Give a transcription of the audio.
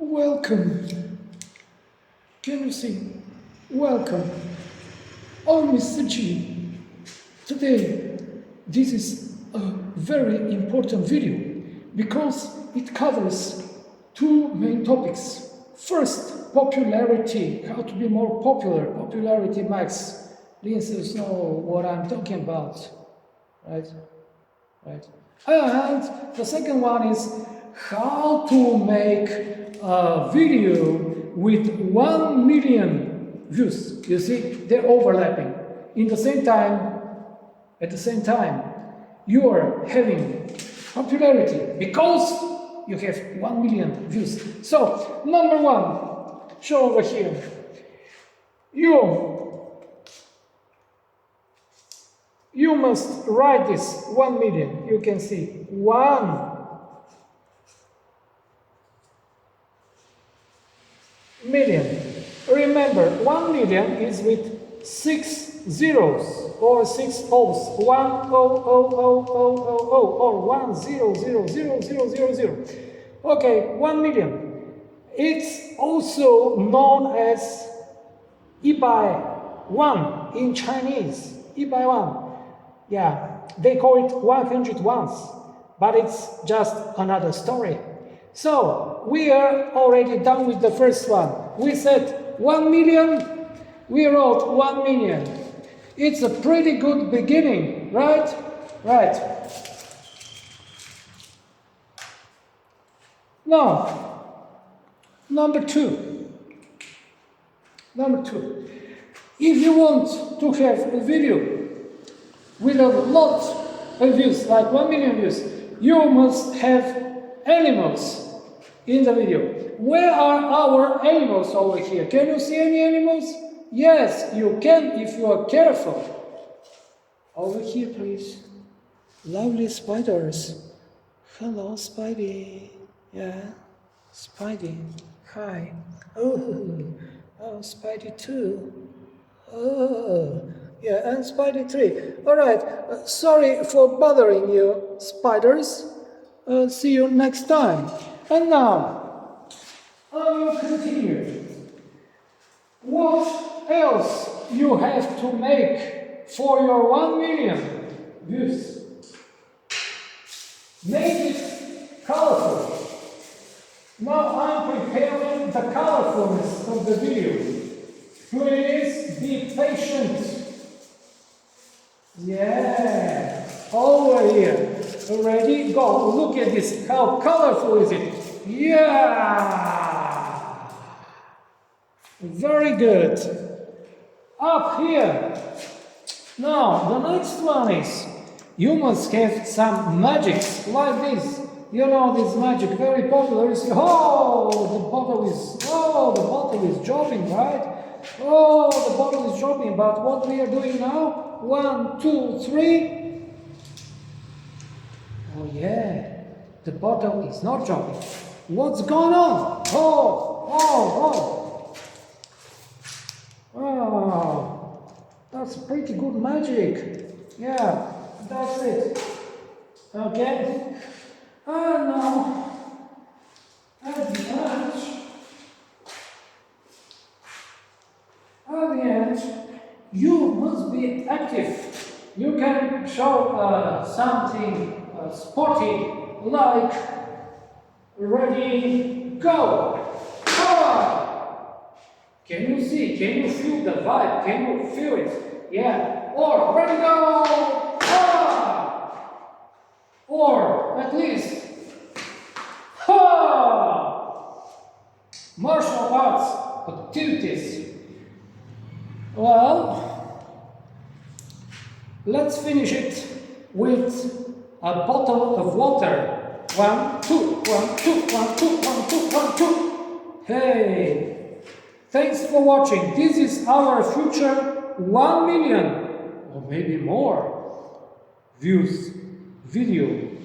Welcome. Can you see? Welcome. Oh, Mr. G. Today, this is a very important video because it covers two main topics. First, popularity, how to be more popular, popularity-maxx. The Incels know what I'm talking about, right? Right. And the second one is how to make a video with 1 million views. You see, they're overlapping. At the same time, you are having popularity because you have 1 million views. So, number one, show over here. You must write this 1 million. You can see 1 million. Remember, 1 million is with 6 zeros or 6 O's. 1 O O O O O O or 1 0 0 0 0 0 0. Okay, 1 million. It's also known as 100 in Chinese. 100. Yeah, they call it 100 ones, but it's just another story. So, we are already done with the first one. We said 1 million, we wrote 1 million. It's a pretty good beginning, right? Right. Now, number two. If you want to have a video with a lot of views, like 1 million views, you must have animals in the video. Where are our animals over here? Can you see any animals? Yes, you can if you are careful. Over here, please. Lovely spiders. Hello, Spidey. Yeah, Spidey. Hi. Oh, Spidey 2. Oh. Yeah, and Spidey 3. Alright, sorry for bothering you, spiders. See you next time. And now, I will continue. What else you have to make for your 1 million views? Make it colorful. Now I'm preparing the colorfulness of the video. Please be patient. Yeah, over here. Ready? Go. Look at this. How colorful is it? Yeah. Very good. Up here. Now, the next one is you must have some magics like this. You know this magic, very popular. Is, the bottle is dropping, right? Oh, the bottle is dropping. But what we are doing now? 1, 2, 3. Oh yeah, the bottle is not dropping. What's going on? Oh, that's pretty good magic. Yeah, that's it. Okay. And now, at the end, you must be active. You can show something sporty, like ready, go. Can you see? Can you feel the vibe? Can you feel it? Yeah. Or ready, go. Or at least martial arts activities. Well, let's finish it with a bottle of water. 1, 2, 1, 2, 1, 2, 1, 2, 1, 2. Hey, thanks for watching. This is our future 1 million or maybe more views video.